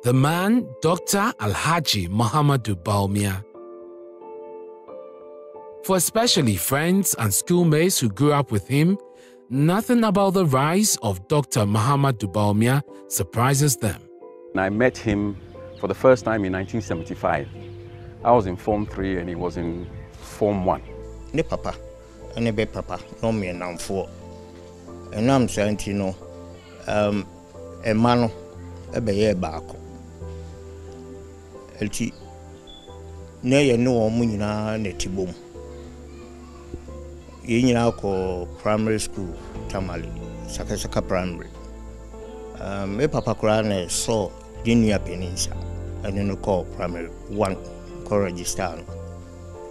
The man, Dr. Alhaji Muhammadu Bawumia. For especially friends and schoolmates who grew up with him, nothing about the rise of Dr. Muhammadu Bawumia surprises them. I met him for the first time in 1975. I was in Form 3 and he was in Form 1. Ne papa, ne be papa, no me nam for. And I'm saying, you know, a man, a be back. Elti, ne no munina netibum. Yina ko primary school, Tamale, Sakasaka primary. Me papa Kurane saw Dinia Peninsula, and then call primary 1 co register.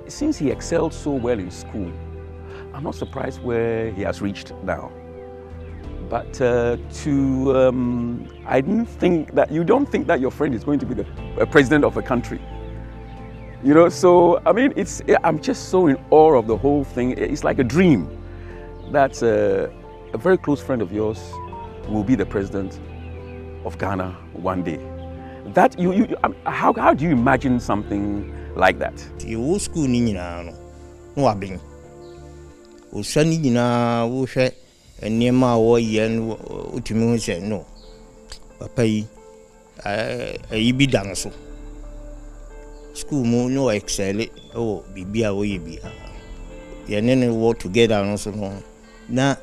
Since he excelled so well in school, I'm not surprised where he has reached now. But I didn't think that, you don't think that your friend is going to be the president of a country. You know, so, I mean, I'm just so in awe of the whole thing. It's like a dream that a very close friend of yours will be the president of Ghana one day. That how do you imagine something like that? You school ni no abin. O sani nyina wo hwe enema wo ye no utimi ho se no. Papa yi bi dan so. School mo no excel o bibia wo ye bia. Ye ne work together no so no. Na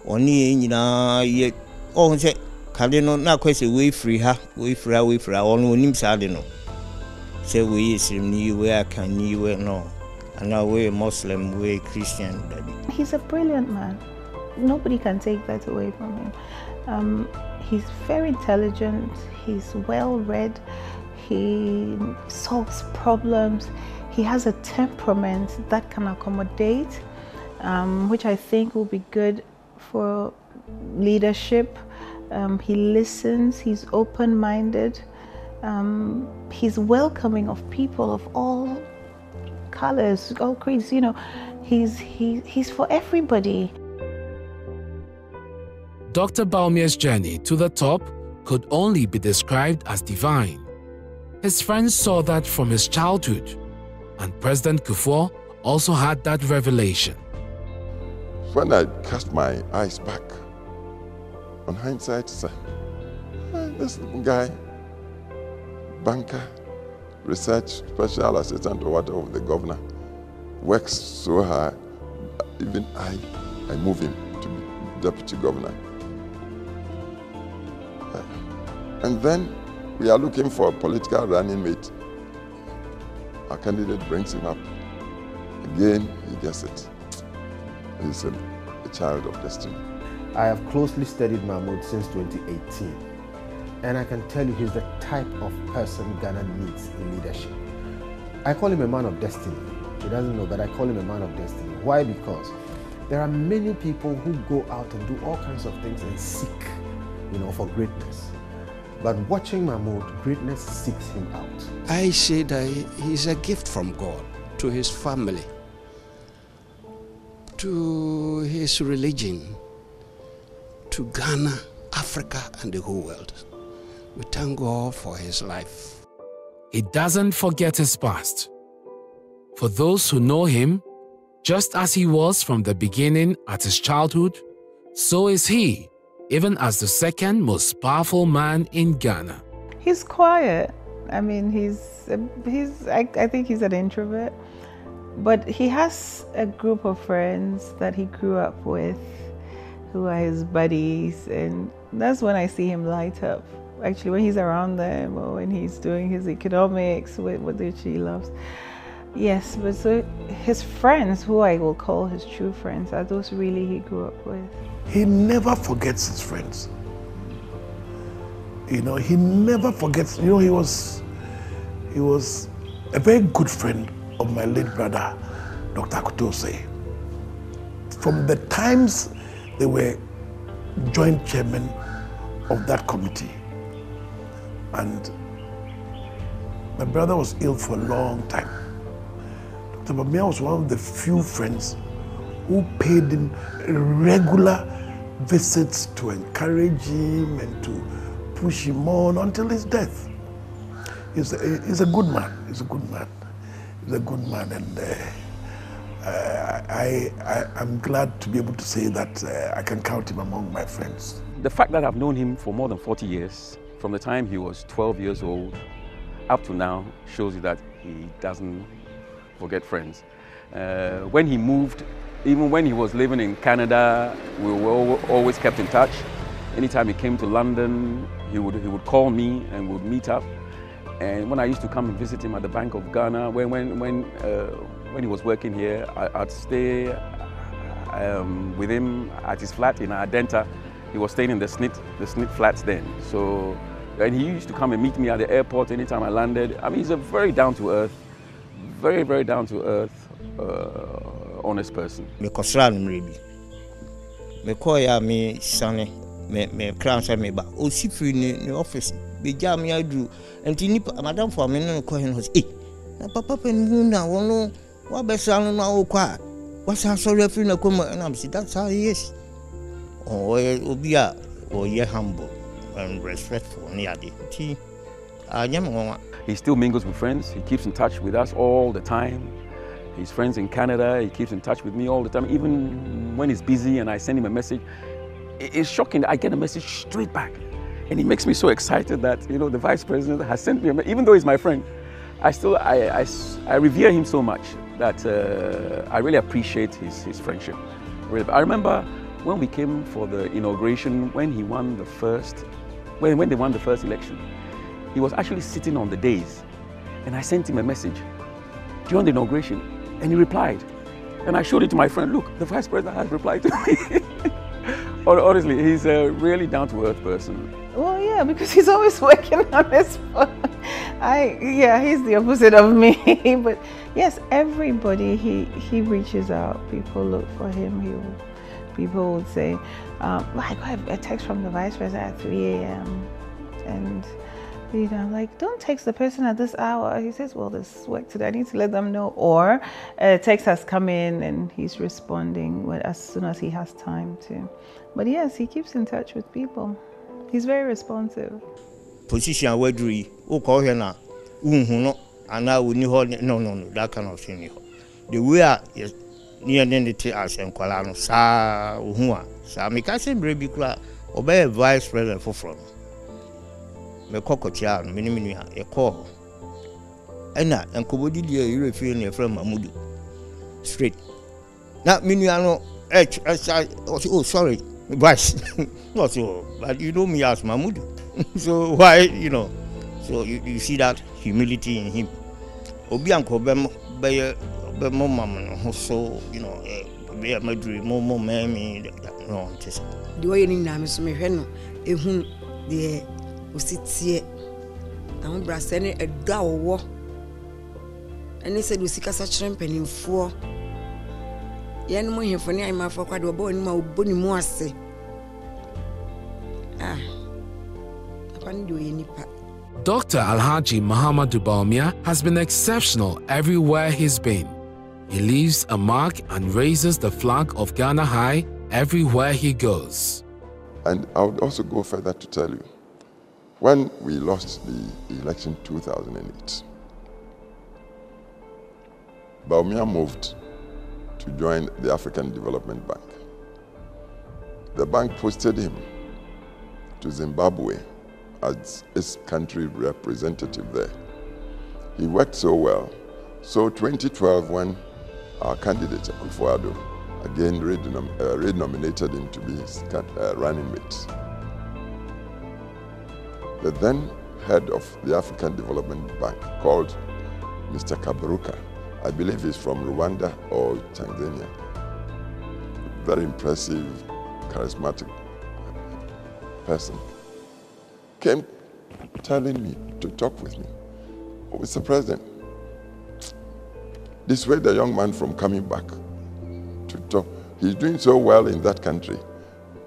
oni nyina ye o se kade no na kwese we free on onim sade no. Say we Islam ni we akan ni we no. And now we Muslim, we Christian. He's a brilliant man. Nobody can take that away from him. He's very intelligent. He's well read. He solves problems. He has a temperament that can accommodate, which I think will be good for leadership. He listens. He's open-minded. He's welcoming of people of all colors, all creeds. You know, he's for everybody. Dr. Bawumia's journey to the top could only be described as divine. His friends saw that from his childhood, and President Kufuor also had that revelation. When I cast my eyes back, on hindsight, this guy, banker, research special assistant or whatever of the governor, works so hard, even I move him to be deputy governor. And then we are looking for a political running mate. Our candidate brings him up. Again, he gets it. He's a child of destiny. I have closely studied Mahmoud since 2018. And I can tell you he's the type of person Ghana needs in leadership. I call him a man of destiny. He doesn't know, but I call him a man of destiny. Why? Because there are many people who go out and do all kinds of things and seek, for greatness. But watching Mahmoud, greatness seeks him out. I say that he's a gift from God to his family, to his religion, to Ghana, Africa, and the whole world. We thank God for his life. He doesn't forget his past. For those who know him, just as he was from the beginning at his childhood, so is he, even as the second most powerful man in Ghana. He's quiet. I mean, I think he's an introvert, but he has a group of friends that he grew up with, who are his buddies, and that's when I see him light up. Actually, when he's around them or when he's doing his economics, which he loves. Yes, but so his friends, who I will call his true friends, are those really he grew up with. He never forgets his friends. He never forgets. He was a very good friend of my late brother, Dr. Kutose. From the times they were joint chairman of that committee, and my brother was ill for a long time. Dr. Bawumia was one of the few friends who paid him regular visits to encourage him and to push him on until his death. He's a good man. He's a good man. He's a good man, and I'm glad to be able to say that I can count him among my friends. The fact that I've known him for more than 40 years, from the time he was 12 years old up to now, shows you that he doesn't forget friends. When he moved, even when he was living in Canada, we were always kept in touch. Anytime he came to London, he would call me and we would meet up. And when I used to come and visit him at the Bank of Ghana, when he was working here, I'd stay with him at his flat in Ardenta. He was staying in the SNIT flats then. So, and he used to come and meet me at the airport anytime I landed. I mean, he's a very down-to-earth, very, very down-to-earth, honest person. Me kosran mrebi. Me koya me sane me crown say me ba. O si free ni office. Be jam ya do. Enti ni madam for me no ko hen ho. Eh. Na papa pen na wono wa be san na o kwa. Wa sa sorry free na ko and I'm see that's how he is. Oh, obia o ye humble and respectful ni ade. Ti he still mingles with friends. He keeps in touch with us all the time. His friends in Canada, he keeps in touch with me all the time. Even when he's busy and I send him a message, it's shocking that I get a message straight back. And it makes me so excited that, you know, the vice president has sent me a message. Even though he's my friend, I revere him so much that I really appreciate his friendship. Really. I remember when we came for the inauguration, when he won the first, when they won the first election, he was actually sitting on the dais. And I sent him a message during the inauguration, and he replied. And I showed it to my friend, look, the vice president has replied to me. Honestly, he's a really down-to-earth person. Well, yeah, because he's always working on his phone. He's the opposite of me. But yes, everybody, he reaches out. People look for him. People would say, I got a text from the vice president at 3 a.m. And you know, like, don't text the person at this hour. He says, well, there's work today. I need to let them know. Or a text has come in and he's responding as soon as he has time to. But yes, he keeps in touch with people. He's very responsive. Position where do you call here now? No, that kind of thing. The way I near the as and Kualano, sa sa me can't say baby cry obey vice president for front. Me kokotia mini e call ena enkobodi dia you feel near from Mamudu straight na minuano oh sorry vice not so but you know me as Mamudu so why you know so you see that humility in him obi anko be mo mama so you know be a madri mo mami no just the way ni na me so me hwe no ehun de Usitie na ho brase ne edwa wo ene se do sika sa chirempenin fuo ye no mo hefo ne ayma fo kwade obo ni ma oboni mu ase apani do ye nipa. Dr. Alhaji Muhammadu Bawumia has been exceptional everywhere he's been. He leaves a mark and raises the flag of Ghana high everywhere he goes. And I would also go further to tell you, when we lost the election 2008, Bawumia moved to join the African Development Bank. The bank posted him to Zimbabwe as its country representative there. He worked so well. So 2012, when our candidate, Akufo-Addo, again renominated him to be his running mate, the then head of the African Development Bank, called Mr. Kaberuka, I believe he's from Rwanda or Tanzania, very impressive, charismatic person, came telling me to talk with me. Oh, Mr. President, dissuade the young man from coming back to talk. He's doing so well in that country.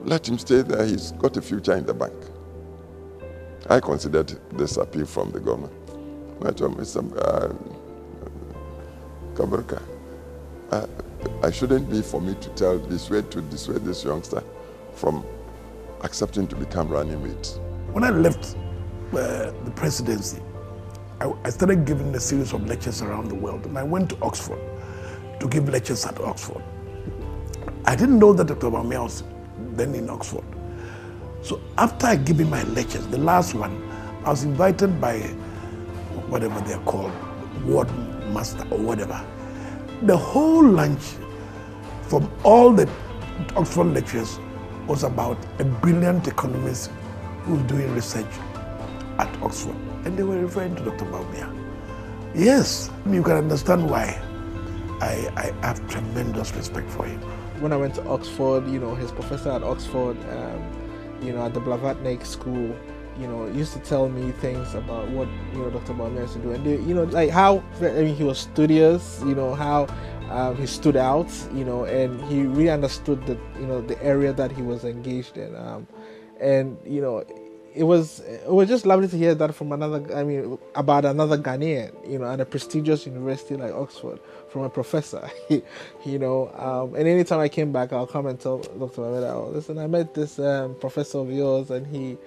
Let him stay there. He's got a future in the bank. I considered this appeal from the government. I told Mr. Kaberuka, I shouldn't be for me to dissuade this youngster from accepting to become running mate. When I left the presidency, I started giving a series of lectures around the world, and I went to Oxford to give lectures at Oxford. I didn't know that Dr. Bawumia was then in Oxford. So after I gave him my lectures, the last one, I was invited by whatever they're called, ward master or whatever. The whole lunch from all the Oxford lectures was about a brilliant economist who was doing research at Oxford. And they were referring to Dr. Bawumia. Yes, you can understand why I have tremendous respect for him. When I went to Oxford, his professor at Oxford, at the Blavatnik school, used to tell me things about what, Dr. Bawumia used to do. And, like how, he was studious, how he stood out, and he really understood the area that he was engaged in. It was just lovely to hear that from about another Ghanaian, at a prestigious university like Oxford, from a professor, and anytime I came back, I'll come and tell Dr. Bawumia, listen, I met this professor of yours, and he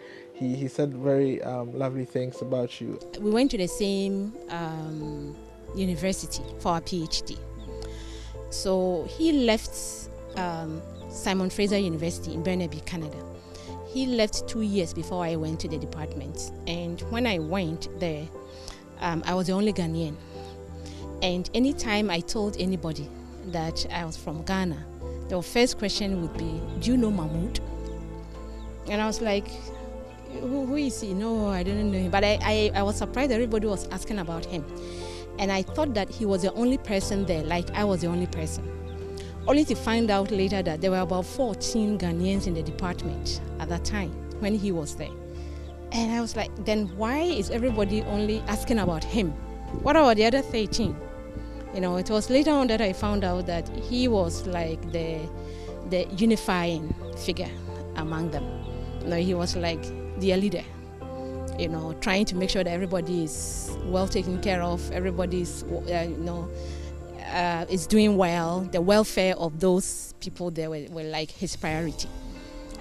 said very lovely things about you. We went to the same university for our PhD. So he left Simon Fraser University in Burnaby, Canada. He left 2 years before I went to the department. And when I went there, I was the only Ghanaian. And anytime I told anybody that I was from Ghana, the first question would be, do you know Mahmoud? And I was like, who is he? No, I didn't know him. But I was surprised everybody was asking about him. And I thought that he was the only person there, like I was the only person. Only to find out later that there were about 14 Ghanaians in the department at that time when he was there. And I was like, then why is everybody only asking about him? What about the other 13? It was later on that I found out that he was like the unifying figure among them. He was like their leader, trying to make sure that everybody is well taken care of, everybody is, is doing well. The welfare of those people there were like his priority.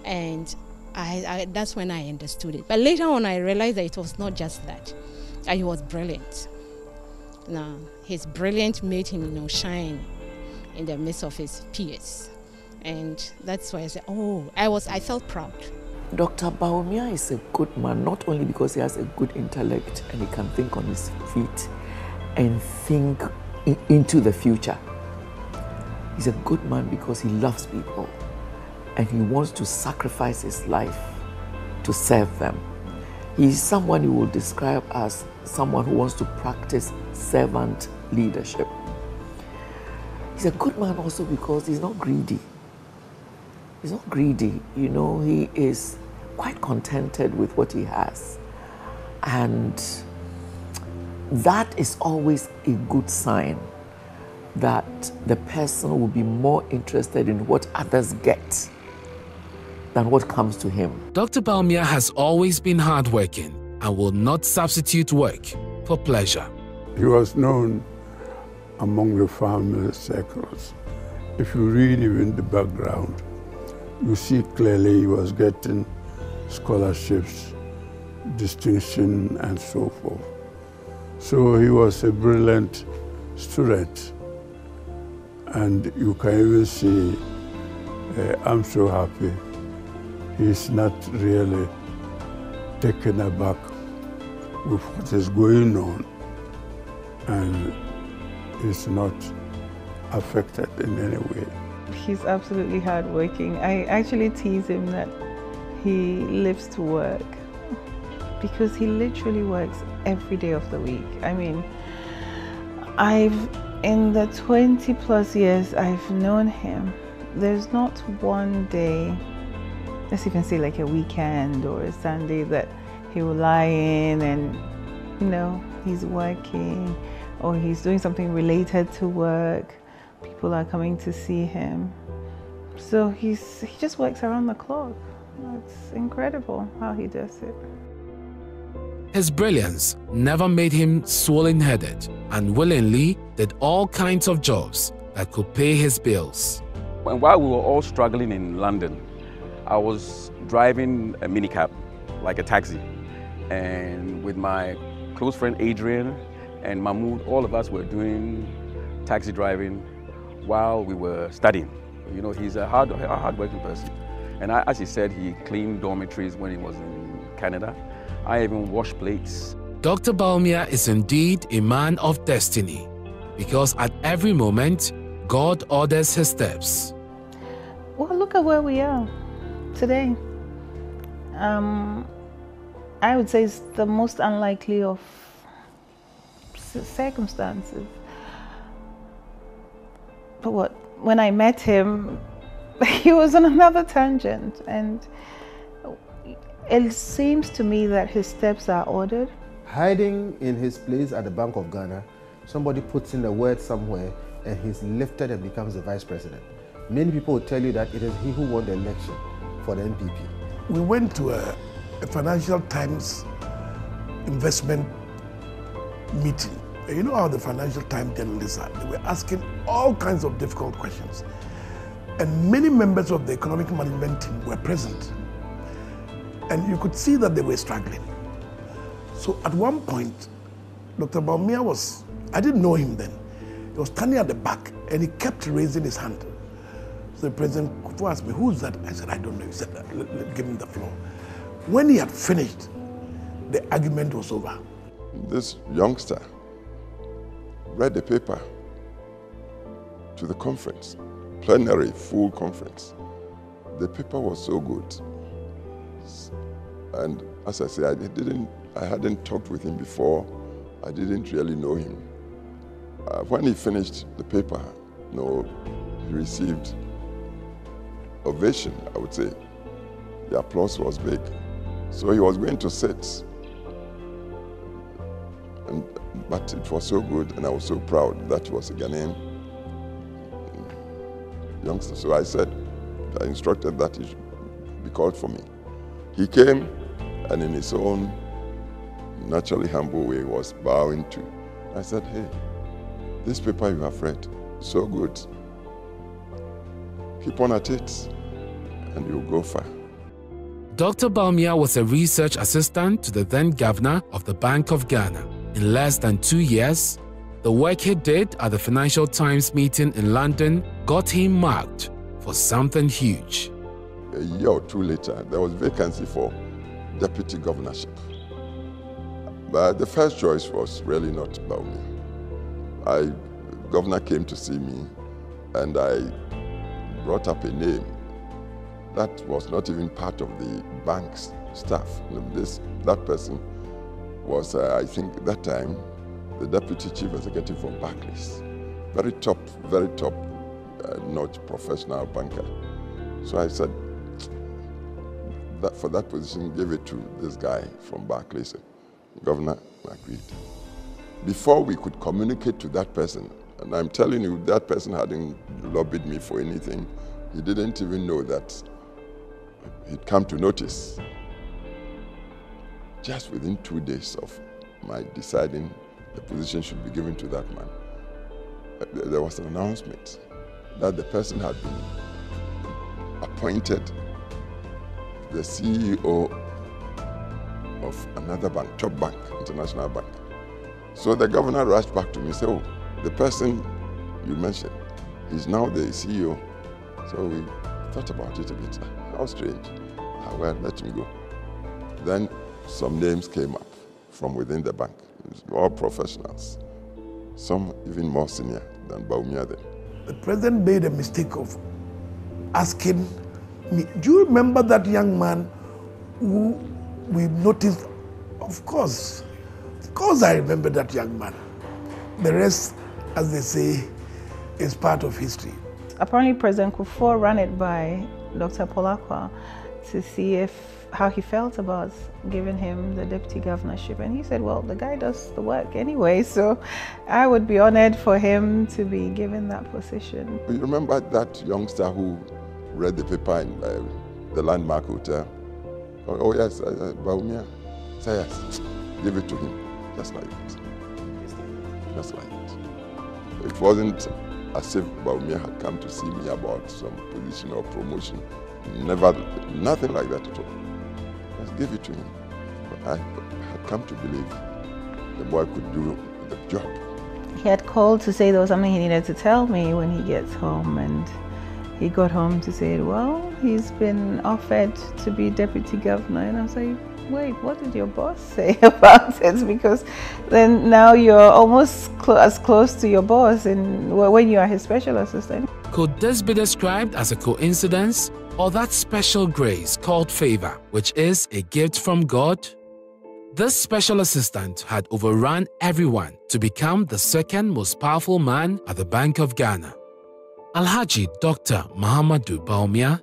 And that's when I understood it. But later on, I realized that it was not just that. He was brilliant. Now, his brilliance made him, shine in the midst of his peers. And that's why I said, I felt proud. Dr. Bawumia is a good man, not only because he has a good intellect and he can think on his feet and think into the future. He's a good man because he loves people and he wants to sacrifice his life to serve them. He's someone you will describe as someone who wants to practice servant leadership. He's a good man also because he's not greedy. He's not greedy, he is quite contented with what he has. And that is always a good sign that the person will be more interested in what others get than what comes to him. Dr. Bawumia has always been hardworking and will not substitute work for pleasure. He was known among the family circles. If you read even the background, you see clearly he was getting scholarships, distinction, and so forth. So he was a brilliant student. And you can even see, I'm so happy. He's not really taken aback with what is going on, and he's not affected in any way. He's absolutely hardworking. I actually tease him that he lives to work because he literally works every day of the week. In the 20 plus years I've known him, there's not one day, let's even say like a weekend or a Sunday, that he will lie in and, he's working or he's doing something related to work. People are coming to see him. So he just works around the clock. It's incredible how he does it. His brilliance never made him swollen-headed and willingly did all kinds of jobs that could pay his bills. And while we were all struggling in London, I was driving a minicab, like a taxi, and with my close friend Adrian and Mahmoud, all of us were doing taxi driving while we were studying. You know, he's a hard-working person. And as he said, he cleaned dormitories when he was in Canada. I even washed plates. Dr. Bawumia is indeed a man of destiny, because at every moment, God orders his steps. Well, look at where we are today. I would say it's the most unlikely of circumstances. But when I met him, he was on another tangent, and it seems to me that his steps are ordered. Hiding in his place at the Bank of Ghana, somebody puts in a word somewhere and he's lifted and becomes the vice president. Many people will tell you that it is he who won the election for the NPP. We went to a Financial Times investment meeting. You know how the Financial Times journalists are. They were asking all kinds of difficult questions. And many members of the economic management team were present. And you could see that they were struggling. So at one point, Dr. Bawumia was, I didn't know him then. He was standing at the back and he kept raising his hand. So the President Kufuor asked me, who's that? I said, I don't know. He said, give him the floor. When he had finished, the argument was over. This youngster read the paper to the conference, plenary, full conference. The paper was so good. And as I say, I hadn't talked with him before. I didn't really know him. When he finished the paper, he received ovation, I would say. The applause was big. So he was going to sit. But it was so good, and I was so proud that he was a Ghanaian youngster. So I instructed that he should be called for me. He came, and in his own naturally humble way was bowing to. I said, hey, this paper you have read, so good. Keep on at it, and you'll go far. Dr. Bawumia was a research assistant to the then governor of the Bank of Ghana. In less than 2 years, the work he did at the Financial Times meeting in London got him marked for something huge. A year or two later, there was vacancy for deputy governorship. But the first choice was really not Bawumia. Governor came to see me, and I brought up a name that was not even part of the bank's staff. That person was, I think, at that time, the deputy chief executive from Barclays. Very top notch professional banker. So I said, that for that position, give it to this guy from Barclays. Governor agreed. Before we could communicate to that person, and I'm telling you, that person hadn't lobbied me for anything. He didn't even know that he'd come to notice. Just within 2 days of my deciding the position should be given to that man, there was an announcement that the person had been appointed the CEO of another bank, top bank, international bank. So the governor rushed back to me and said, oh, the person you mentioned is now the CEO. So we thought about it a bit. How strange. Well, let me go. Then some names came up from within the bank, all professionals, some even more senior than Bawumia then. The president made a mistake of asking me, do you remember that young man who we noticed? Of course I remember that young man. The rest, as they say, is part of history. Apparently President Kufuor ran it by Dr. Polakwa to see how he felt about giving him the deputy governorship, and he said, well, the guy does the work anyway, so I would be honored for him to be given that position. You remember that youngster who read the paper in the Landmark Hotel? Oh yes, Bawumia. Say yes, give it to him, just like it. Just like it. It wasn't as if Bawumia had come to see me about some position or promotion. Never, nothing like that at all. Just give it to him. But I had come to believe the boy could do the job. He had called to say there was something he needed to tell me when he gets home, and he got home to say, well, he's been offered to be deputy governor. And I was like, wait, what did your boss say about it? Because then now you're almost as close to your boss when you are his special assistant. Could this be described as a coincidence, or that special grace called favor, which is a gift from God? This special assistant had overrun everyone to become the second most powerful man at the Bank of Ghana. Alhaji Dr. Muhammadu Bawumia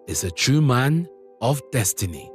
is a true man of destiny.